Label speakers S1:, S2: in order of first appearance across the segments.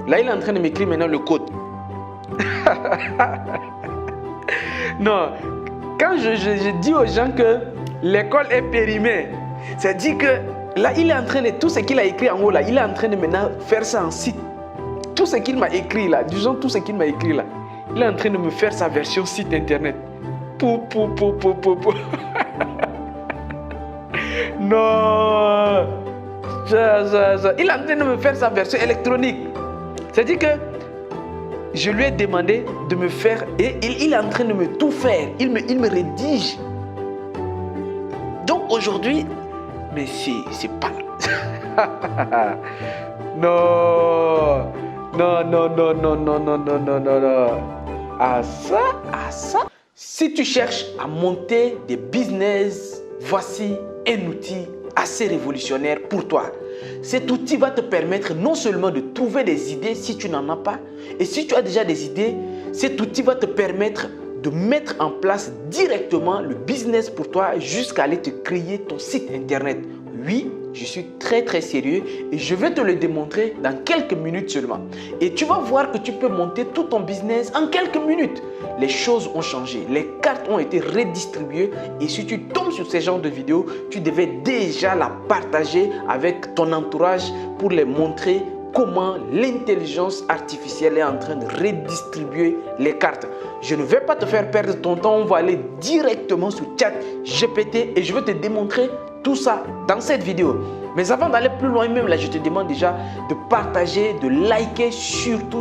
S1: Là, il est en train de m'écrire maintenant le code. Non, quand je dis aux gens que l'école est périmée, c'est dire que là, il est en train de, tout ce qu'il a écrit en haut là, il est en train de maintenant faire ça en site. Tout ce qu'il m'a écrit là, disons tout ce qu'il m'a écrit là, il est en train de me faire sa version site internet. Non, il est en train de me faire sa version électronique. C'est-à-dire que je lui ai demandé de me faire et il est en train de me tout faire. Il me rédige. Donc aujourd'hui, mais c'est pas... Non. À ça. Si tu cherches à monter des business, voici un outil assez révolutionnaire pour toi. Cet outil va te permettre non seulement de trouver des idées si tu n'en as pas, et si tu as déjà des idées, cet outil va te permettre de mettre en place directement le business pour toi jusqu'à aller te créer ton site internet. Oui, je suis très sérieux et je vais te le démontrer dans quelques minutes seulement. Et tu vas voir que tu peux monter tout ton business en quelques minutes. Les choses ont changé, les cartes ont été redistribuées et si tu tombes sur ce genre de vidéos, tu devais déjà la partager avec ton entourage pour les montrer comment l'intelligence artificielle est en train de redistribuer les cartes. Je ne vais pas te faire perdre ton temps, on va aller directement sur ChatGPT et je vais te démontrer tout ça dans cette vidéo. Mais avant d'aller plus loin, même là, je te demande déjà de partager, de liker, surtout,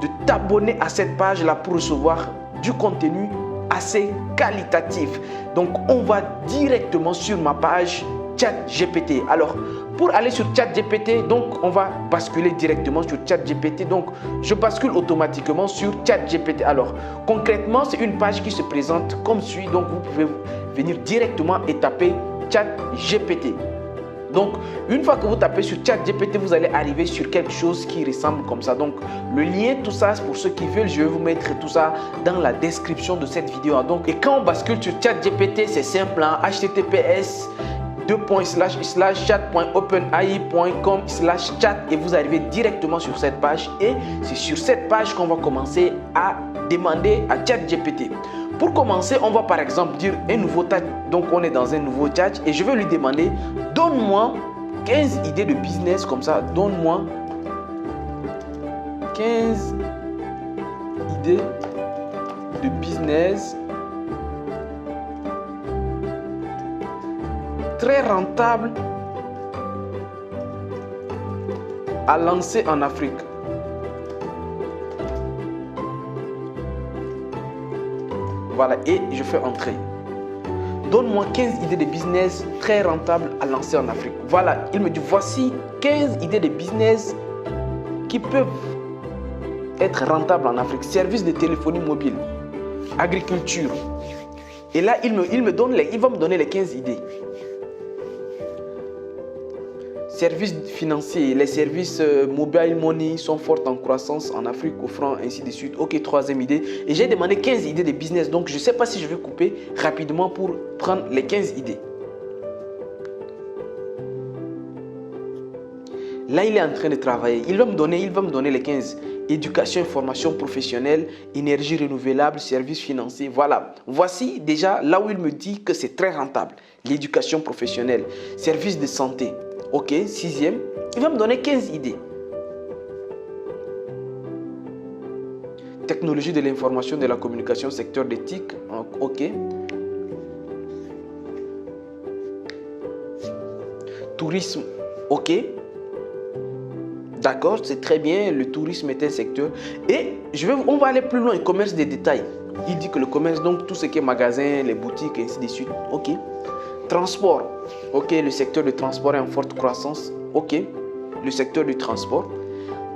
S1: de t'abonner à cette page-là pour recevoir du contenu assez qualitatif. Donc, on va directement sur ma page ChatGPT. Alors, pour aller sur ChatGPT, donc on va basculer directement sur ChatGPT. Donc, je bascule automatiquement sur ChatGPT. Alors, concrètement, c'est une page qui se présente comme suit. Donc, vous pouvez venir directement et taper ChatGPT. Donc, une fois que vous tapez sur ChatGPT, vous allez arriver sur quelque chose qui ressemble comme ça. Donc, le lien, tout ça, pour ceux qui veulent, je vais vous mettre tout ça dans la description de cette vidéo. Donc, et quand on bascule sur ChatGPT, c'est simple, hein, https://chat.openai.com/chat et vous arrivez directement sur cette page et c'est sur cette page qu'on va commencer à demander à ChatGPT. Pour commencer, on va par exemple dire un nouveau chat. Donc on est dans un nouveau chat et je vais lui demander donne-moi 15 idées de business comme ça. Donne-moi 15 idées de business très rentable à lancer en Afrique. Voilà, et je fais entrer. Donne-moi 15 idées de business très rentables à lancer en Afrique. Voilà, il me dit voici 15 idées de business qui peuvent être rentables en Afrique. Services de téléphonie mobile, agriculture. Et là, il va me donner les 15 idées. Services financiers, les services mobile money sont forts en croissance en Afrique, offrant ainsi de suite. Ok, troisième idée. Et j'ai demandé 15 idées de business. Donc, je ne sais pas si je vais couper rapidement pour prendre les 15 idées. Là, il est en train de travailler. Il va me donner les 15. Éducation et formation professionnelle, énergie renouvelable, services financiers. Voilà. Voici déjà là où il me dit que c'est très rentable. L'éducation professionnelle, services de santé. Ok, sixième, il va me donner 15 idées. Technologie de l'information, de la communication, secteur d'éthique. Ok. Tourisme. Ok. D'accord, c'est très bien. Le tourisme est un secteur. Et on va aller plus loin. Commerce des détails. Il dit que le commerce, donc tout ce qui est magasin, les boutiques, ainsi de suite. Ok. Transport. Ok, le secteur du transport est en forte croissance. Ok, le secteur du transport.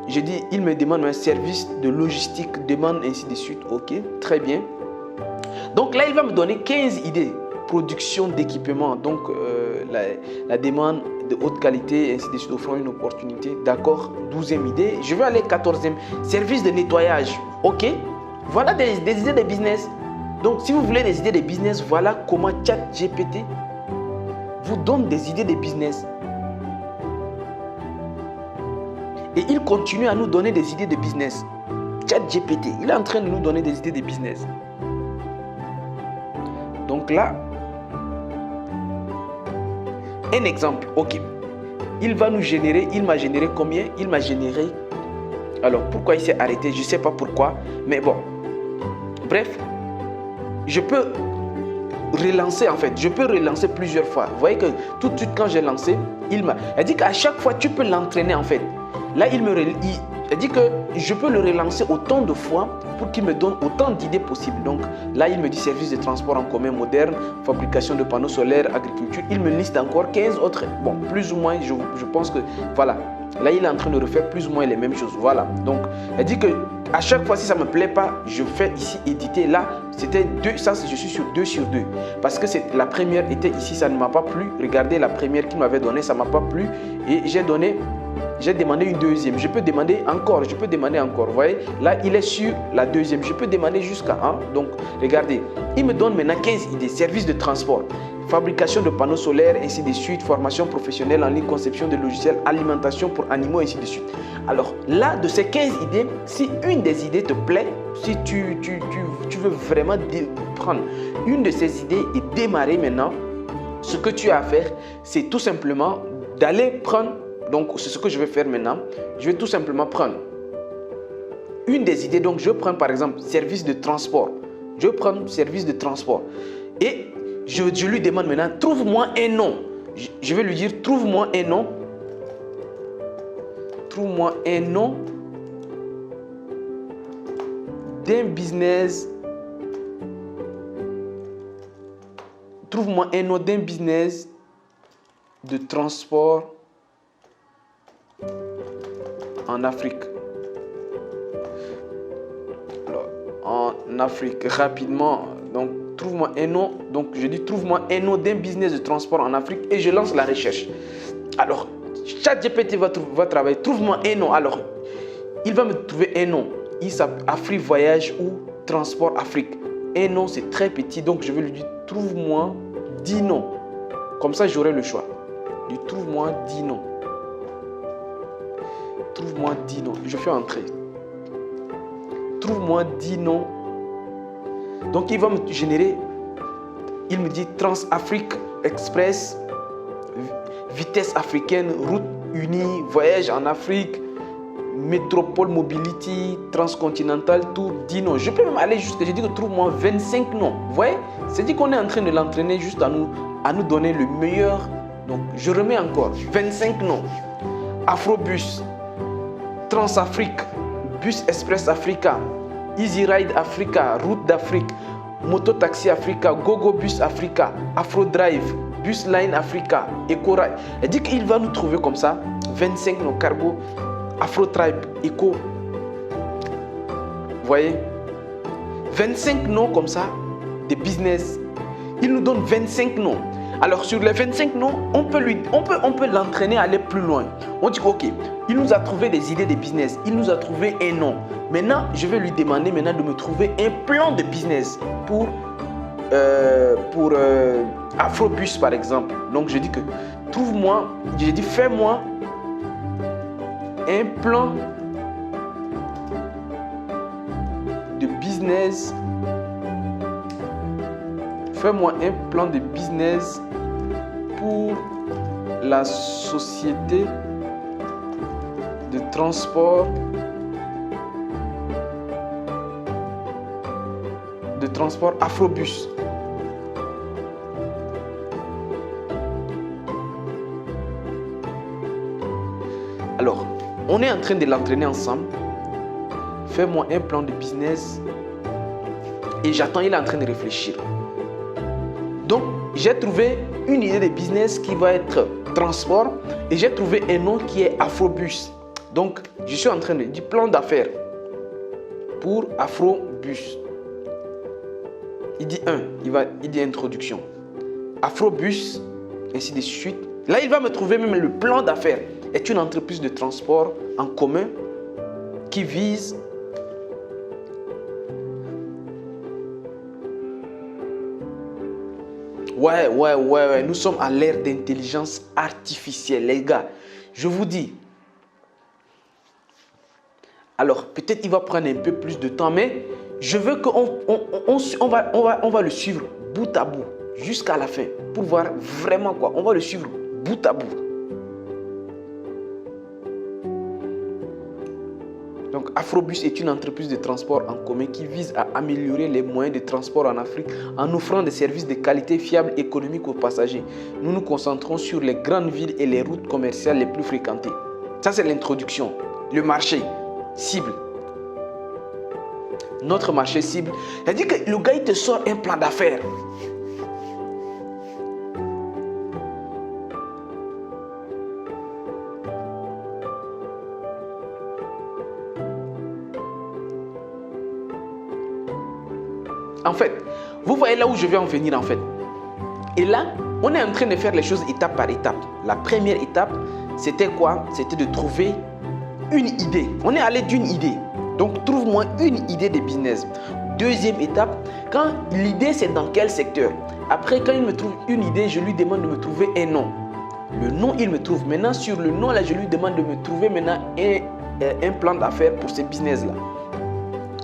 S1: Je dis, il me demande un service de logistique, demande ainsi de suite. Ok, très bien. Donc là, il va me donner 15 idées. Production d'équipement, donc la demande de haute qualité, ainsi de suite, offrant une opportunité. D'accord, 12e idée. Je vais aller 14e. Service de nettoyage. Ok, voilà des idées de business. Donc, si vous voulez des idées de business, voilà comment ChatGPT vous donne des idées de business. Et il continue à nous donner des idées de business. ChatGPT, il est en train de nous donner des idées de business. Donc là, un exemple, ok. Il va nous générer, il m'a généré combien? Il m'a généré... Alors, pourquoi il s'est arrêté? Je ne sais pas pourquoi, mais bon. Bref, je peux relancer en fait. Je peux relancer plusieurs fois. Vous voyez que tout de suite, quand j'ai lancé, il dit qu'à chaque fois, tu peux l'entraîner en fait. Là, il dit que je peux le relancer autant de fois pour qu'il me donne autant d'idées possibles. Donc là, il me dit service de transport en commun moderne, fabrication de panneaux solaires, agriculture. Il me liste encore 15 autres. Bon, plus ou moins, je pense que voilà. Là, il est en train de refaire plus ou moins les mêmes choses. Voilà. Donc, elle dit que à chaque fois, si ça ne me plaît pas, je fais ici éditer. Là, c'était 2. Ça, je suis sur 2 sur 2. Parce que la première était ici, ça ne m'a pas plu. Regardez la première qu'il m'avait donnée, ça ne m'a pas plu. Et j'ai demandé une deuxième. Je peux demander encore. Vous voyez, là, il est sur la deuxième. Je peux demander jusqu'à 1. Donc, regardez. Il me donne maintenant 15 idées. Service de transport, fabrication de panneaux solaires, ainsi de suite, formation professionnelle en ligne, conception de logiciels, alimentation pour animaux, ainsi de suite. Alors, là, de ces 15 idées, si une des idées te plaît, si tu veux vraiment prendre une de ces idées et démarrer maintenant, ce que tu as à faire, c'est tout simplement d'aller prendre. Donc, c'est ce que je vais faire maintenant. Je vais tout simplement prendre une des idées. Donc, je prends par exemple service de transport. Je prends service de transport. Et je lui demande maintenant, trouve-moi un nom. Je vais lui dire, trouve-moi un nom. Trouve-moi un nom d'un business. Trouve-moi un nom d'un business de transport en Afrique. Alors, en Afrique, rapidement. Donc, trouve-moi un nom. Donc, je dis, trouve-moi un nom d'un business de transport en Afrique et je lance la recherche. Alors, ChatGPT va travailler. Trouve-moi un nom. Alors, il va me trouver un nom. Il s'appelle Afrique Voyage ou Transport Afrique. Un nom, c'est très petit. Donc, je vais lui dire, trouve-moi 10 noms. Comme ça, j'aurai le choix. Je dis, trouve-moi 10 noms. Trouve-moi 10 noms. Je fais entrer. Trouve-moi 10 noms. Donc, il va me générer. Il me dit Trans-Afrique Express, vitesse africaine, route unie, voyage en Afrique, métropole mobility, transcontinental, tout 10 noms. Je peux même aller jusqu'à, je dis que trouve-moi 25 noms. Vous voyez, c'est dit qu'on est en train de l'entraîner juste à nous donner le meilleur. Donc, je remets encore 25 noms. Afrobus, Transafrique, Bus Express Africa, Easy Ride Africa, Route d'Afrique, Moto Taxi Africa, Gogo Bus Africa, Afro Drive, Bus Line Africa, Eco Ride. Elle dit qu'il va nous trouver comme ça 25 noms. Cargo, Afro Tribe, Eco. Vous voyez, 25 noms comme ça de business. Il nous donne 25 noms. Alors sur les 25 noms, on peut l'entraîner à aller plus loin. On dit ok, il nous a trouvé des idées de business, il nous a trouvé un nom. Maintenant, je vais lui demander maintenant de me trouver un plan de business pour Afrobus par exemple. Donc je dis que trouve-moi, je dis fais-moi un plan de business. Fais-moi un plan de business pour la société de transport Afrobus. Alors, on est en train de l'entraîner ensemble. Fais-moi un plan de business. Et j'attends, il est en train de réfléchir. Donc, j'ai trouvé une idée de business qui va être transport et j'ai trouvé un nom qui est Afrobus. Donc, je suis en train de dire plan d'affaires pour Afrobus. Il dit 1, il dit introduction. Afrobus, ainsi de suite. Là, il va me trouver même le plan d'affaires. Est une entreprise de transport en commun qui vise Ouais, nous sommes à l'ère d'intelligence artificielle, les gars. Je vous dis, Alors, peut-être il va prendre un peu plus de temps, mais je veux qu'on va le suivre bout à bout, jusqu'à la fin, pour voir vraiment quoi. On va le suivre bout à bout. Donc, Afrobus est une entreprise de transport en commun qui vise à améliorer les moyens de transport en Afrique en offrant des services de qualité fiable et économique aux passagers. Nous nous concentrons sur les grandes villes et les routes commerciales les plus fréquentées. Ça, c'est l'introduction. Le marché cible. Notre marché cible. C'est-à-dire que le gars, il te sort un plan d'affaires. En fait, vous voyez là où je vais en venir en fait. Et là, on est en train de faire les choses étape par étape. La première étape, c'était quoi? C'était de trouver une idée. On est allé d'une idée. Donc, trouve-moi une idée de business. Deuxième étape, quand l'idée c'est dans quel secteur. Après, quand il me trouve une idée, je lui demande de me trouver un nom. Le nom, il me trouve. Maintenant, sur le nom, là, je lui demande de me trouver maintenant un plan d'affaires pour ce business-là.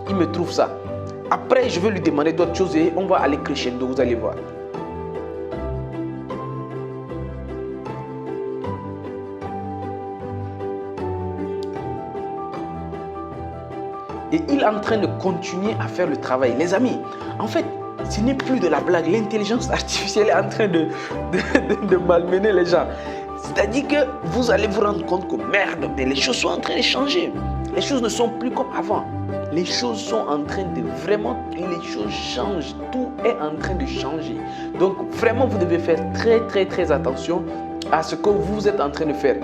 S1: Il me trouve ça. Après, je vais lui demander d'autres choses et on va aller crescendo, vous allez voir. Et il est en train de continuer à faire le travail. Les amis, en fait, ce n'est plus de la blague. L'intelligence artificielle est en train de malmener les gens. C'est-à-dire que vous allez vous rendre compte que merde, mais les choses sont en train de changer. Les choses ne sont plus comme avant. Les choses sont en train de vraiment, les choses changent. Tout est en train de changer. Donc vraiment, vous devez faire très attention à ce que vous êtes en train de faire.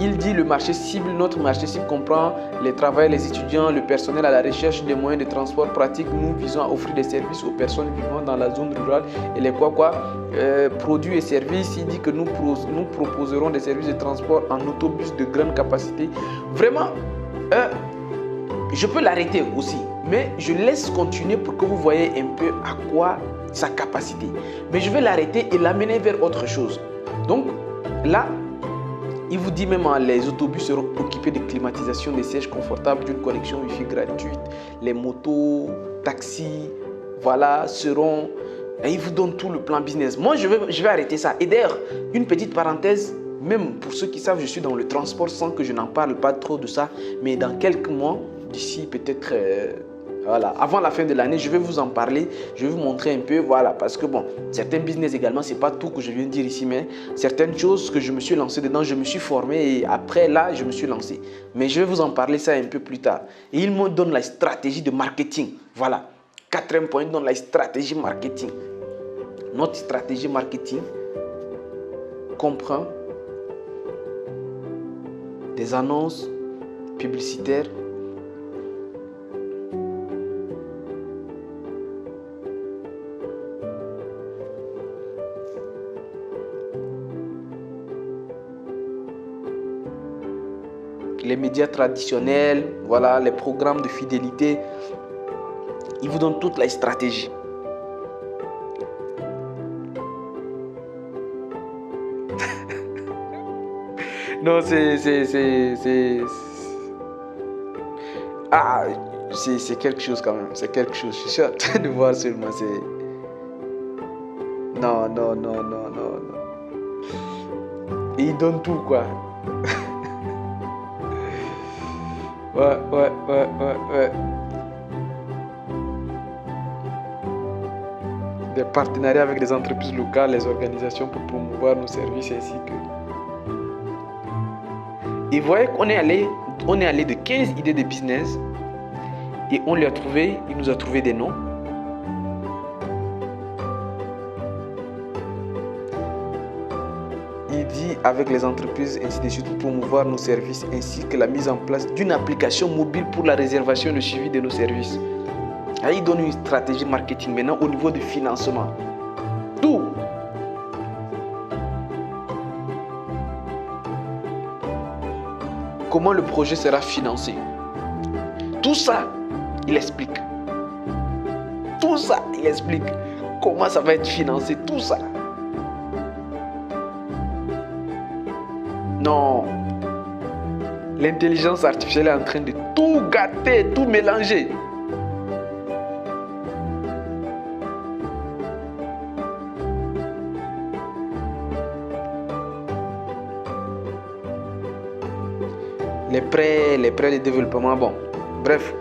S1: Il dit le marché cible, notre marché cible comprend les travailleurs, les étudiants, le personnel à la recherche des moyens de transport pratiques. Nous visons à offrir des services aux personnes vivant dans la zone rurale et les produits et services. Il dit que nous proposerons des services de transport en autobus de grande capacité. Vraiment, je peux l'arrêter aussi, mais je laisse continuer pour que vous voyez un peu à quoi sa capacité. Mais je vais l'arrêter et l'amener vers autre chose. Donc là, il vous dit même les autobus seront équipés de climatisation, des sièges confortables, d'une connexion Wi-Fi gratuite. Les motos, taxis, voilà, seront... Et il vous donne tout le plan business. Moi, je vais arrêter ça. Et d'ailleurs, une petite parenthèse, même pour ceux qui savent, je suis dans le transport sans que je n'en parle pas trop de ça. Mais dans quelques mois, d'ici peut-être... voilà, avant la fin de l'année, je vais vous en parler, je vais vous montrer un peu, voilà, parce que bon, certains business également, c'est pas tout que je viens de dire ici, mais certaines choses que je me suis lancé dedans, je me suis formé et après là, je me suis lancé. Mais je vais vous en parler ça un peu plus tard. Et il me donne la stratégie de marketing, voilà. Quatrième point, il donne la stratégie marketing. Notre stratégie marketing comprend des annonces publicitaires, les médias traditionnels, voilà, les programmes de fidélité. Ils vous donnent toute la stratégie. Non, c'est quelque chose quand même. C'est quelque chose. Je suis en train de voir seulement. Non. Et ils donnent tout, quoi. Ouais. Des partenariats avec des entreprises locales, les organisations pour promouvoir nos services ainsi que... Et vous voyez qu'on est allé de 15 idées de business et on lui a trouvé, il nous a trouvé des noms. Il dit avec les entreprises ainsi de suite pour promouvoir nos services ainsi que la mise en place d'une application mobile pour la réservation et le suivi de nos services. Là, il donne une stratégie marketing maintenant au niveau du financement. Tout. Comment le projet sera financé. Tout ça, il explique. Tout ça, il explique. Comment ça va être financé, tout ça. Non. L'intelligence artificielle est en train de tout gâter, tout mélanger. Les prêts de développement, bon, bref.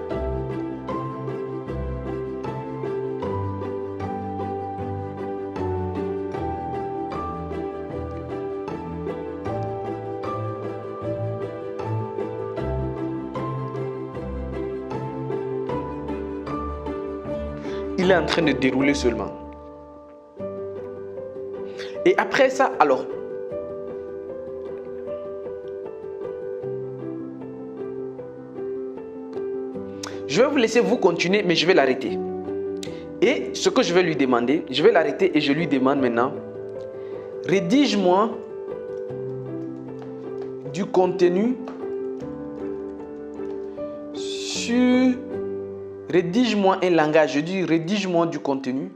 S1: Il est en train de dérouler seulement. Et après ça, alors, je vais vous laisser vous continuer, mais je vais l'arrêter. Et ce que je vais lui demander, je vais l'arrêter et je lui demande maintenant, rédige-moi du contenu sur... Rédige-moi un langage. Je dis rédige-moi du contenu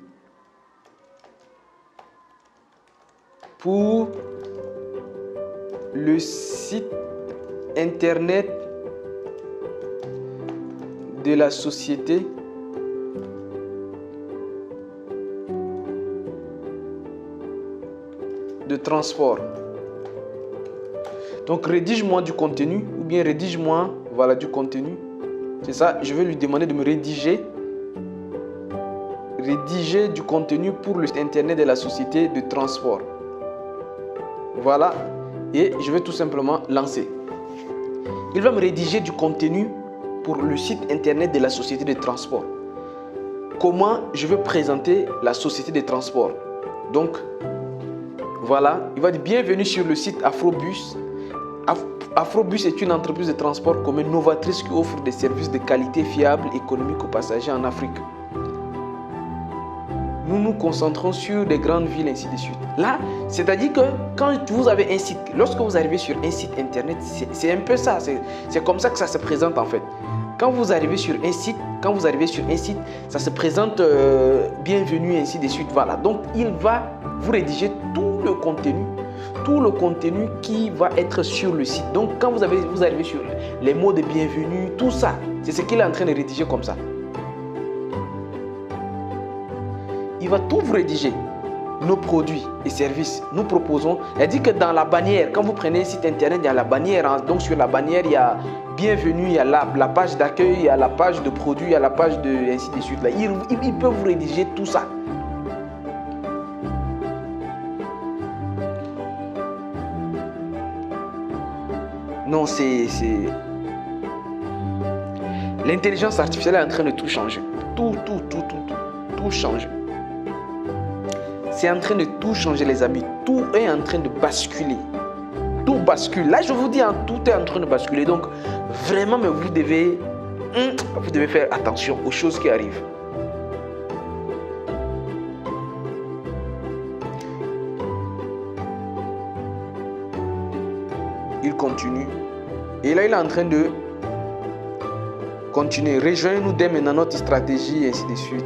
S1: pour le site internet de la société de transport. Donc rédige-moi du contenu ou bien rédige-moi voilà du contenu. C'est ça, je vais lui demander de me rédiger du contenu pour le site internet de la société de transport. Voilà, et je vais tout simplement lancer. Il va me rédiger du contenu pour le site internet de la société de transport. Comment je vais présenter la société de transport. Donc, voilà, il va dire bienvenue sur le site Afrobus. Afrobus est une entreprise de transport commun novatrice qui offre des services de qualité fiable et économique aux passagers en Afrique. Nous nous concentrons sur des grandes villes, ainsi de suite. Là, c'est-à-dire que quand vous avez un site, lorsque vous arrivez sur un site internet, c'est un peu ça. C'est comme ça que ça se présente en fait. Quand vous arrivez sur un site, ça se présente bienvenue, ainsi de suite. Voilà. Donc, il va vous rédiger tout le contenu qui va être sur le site. Donc, quand vous arrivez sur les mots de bienvenue, tout ça, c'est ce qu'il est en train de rédiger comme ça. Il va tout vous rédiger. Nos produits et services, nous proposons. Elle dit que dans la bannière, quand vous prenez un site internet, il y a la bannière. Hein, donc, sur la bannière, il y a bienvenue, il y a la page d'accueil, il y a la page de produits, il y a la page de ainsi de suite. Là. Il peut vous rédiger tout ça. Non, c'est... L'intelligence artificielle est en train de tout changer. Tout changer. C'est en train de tout changer les amis. Tout est en train de basculer. Tout bascule. Là, je vous dis, hein, tout est en train de basculer. Donc, vraiment, mais vous devez faire attention aux choses qui arrivent. Il continue. Et là, il est en train de continuer. Rejoignez-nous dès maintenant notre stratégie et ainsi de suite.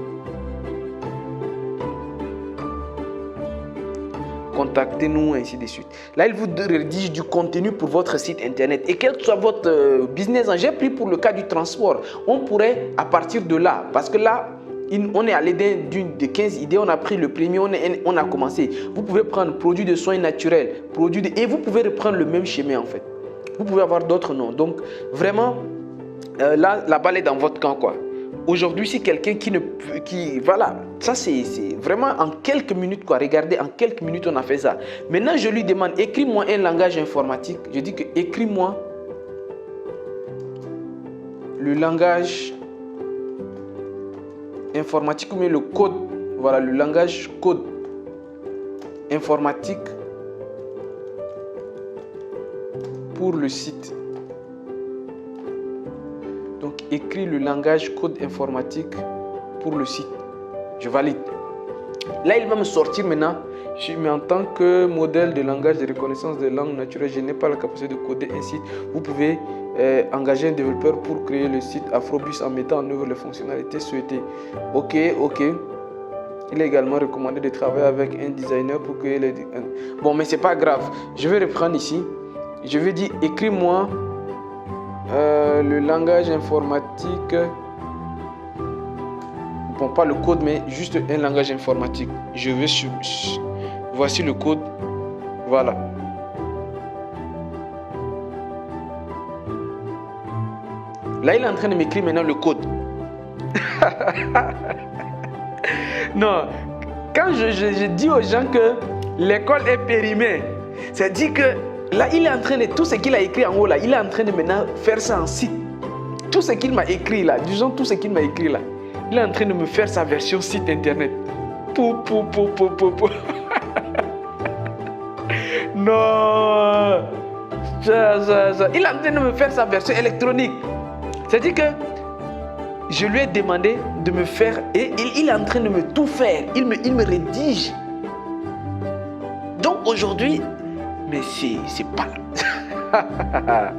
S1: Contactez-nous, ainsi de suite. Là, il vous rédige du contenu pour votre site internet. Et quel que soit votre business, j'ai pris pour le cas du transport. On pourrait, à partir de là, parce que là, on est allé de 15 idées, on a pris le premier, on a commencé. Vous pouvez prendre produits de soins naturels, et vous pouvez reprendre le même schéma en fait. Vous pouvez avoir d'autres noms. Donc, vraiment, là, la balle est dans votre camp, quoi. Aujourd'hui, si quelqu'un voilà, ça c'est vraiment en quelques minutes, quoi. Regardez, en quelques minutes, on a fait ça. Maintenant, je lui demande, écris-moi un langage informatique. Je dis que écris-moi le langage informatique, mais le code, voilà, le langage code informatique pour le site. Donc, écris le langage code informatique pour le site. Je valide. Là, il va me sortir maintenant. Mais en tant que modèle de langage de reconnaissance des langues naturelles, je n'ai pas la capacité de coder un site. Vous pouvez engager un développeur pour créer le site Afrobus en mettant en œuvre les fonctionnalités souhaitées. Ok. Il est également recommandé de travailler avec un designer pour créer les... Bon, mais c'est pas grave. Je vais reprendre ici. Je vais dire, écris-moi Le langage informatique. Bon, pas le code, mais juste un langage informatique. Je vais voici le code. Voilà. Là, il est en train de m'écrire maintenant le code. Non, quand je dis aux gens que l'école est périmée, c'est-à-dire que là, il est en train de, tout ce qu'il a écrit en haut là, il est en train de maintenant faire ça en site. Tout ce qu'il m'a écrit là, disons tout ce qu'il m'a écrit là, il est en train de me faire sa version site internet. Non, il est en train de me faire sa version électronique. C'est-à-dire que je lui ai demandé de me faire et il est en train de me tout faire. Il me rédige. Donc aujourd'hui, mais c'est pas là.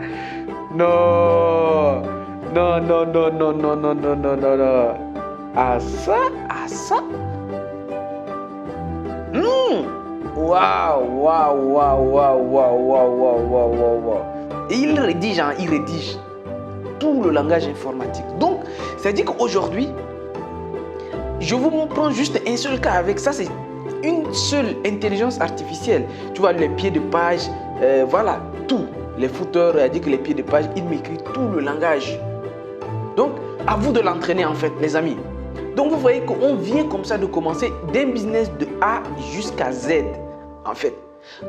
S1: Non. Non. Ah ça. Waouh. Et il rédige, il rédige tout le langage informatique. Donc, c'est-à-dire qu'aujourd'hui, je vous prends juste un seul cas avec ça, c'est une seule intelligence artificielle. Tu vois, les pieds de page, voilà, tout. Les footers, dit que les pieds de page, il m'écrit tout le langage. Donc, à vous de l'entraîner en fait, les amis. Donc, vous voyez qu'on vient comme ça de commencer d'un business de A jusqu'à Z, en fait.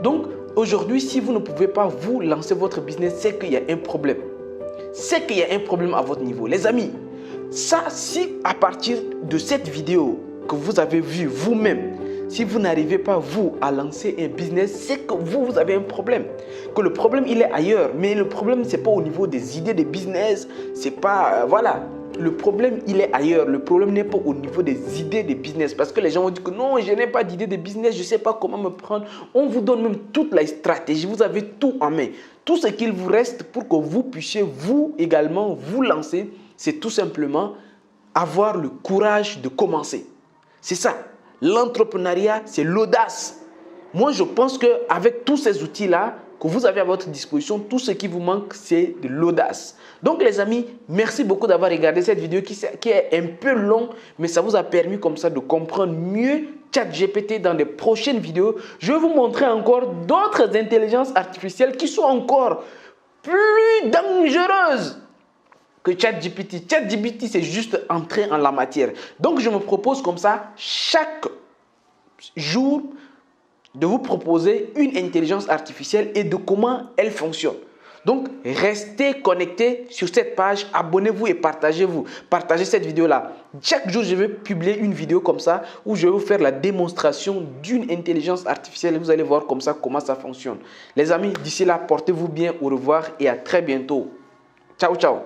S1: Donc, aujourd'hui, si vous ne pouvez pas vous lancer votre business, c'est qu'il y a un problème. C'est qu'il y a un problème à votre niveau. Les amis, ça, si à partir de cette vidéo que vous avez vue vous-même, si vous n'arrivez pas, vous, à lancer un business, c'est que vous avez un problème. Que le problème, il est ailleurs. Mais le problème, ce n'est pas au niveau des idées de business. C'est pas, voilà. Le problème, il est ailleurs. Le problème n'est pas au niveau des idées de business. Parce que les gens vont dire que non, je n'ai pas d'idée de business, je ne sais pas comment me prendre. On vous donne même toute la stratégie. Vous avez tout en main. Tout ce qu'il vous reste pour que vous puissiez, vous également, vous lancer, c'est tout simplement avoir le courage de commencer. C'est ça. L'entrepreneuriat, c'est l'audace. Moi, je pense qu'avec tous ces outils-là que vous avez à votre disposition, tout ce qui vous manque, c'est de l'audace. Donc, les amis, merci beaucoup d'avoir regardé cette vidéo qui est un peu longue, mais ça vous a permis comme ça de comprendre mieux ChatGPT dans les prochaines vidéos. Je vais vous montrer encore d'autres intelligences artificielles qui sont encore plus dangereuses que ChatGPT. ChatGPT, c'est juste entrer en la matière. Donc, je me propose comme ça, chaque jour, de vous proposer une intelligence artificielle et de comment elle fonctionne. Donc, restez connectés sur cette page, abonnez-vous et partagez-vous. Partagez cette vidéo-là. Chaque jour, je vais publier une vidéo comme ça où je vais vous faire la démonstration d'une intelligence artificielle. Vous allez voir comme ça comment ça fonctionne. Les amis, d'ici là, portez-vous bien, au revoir et à très bientôt. Ciao, ciao.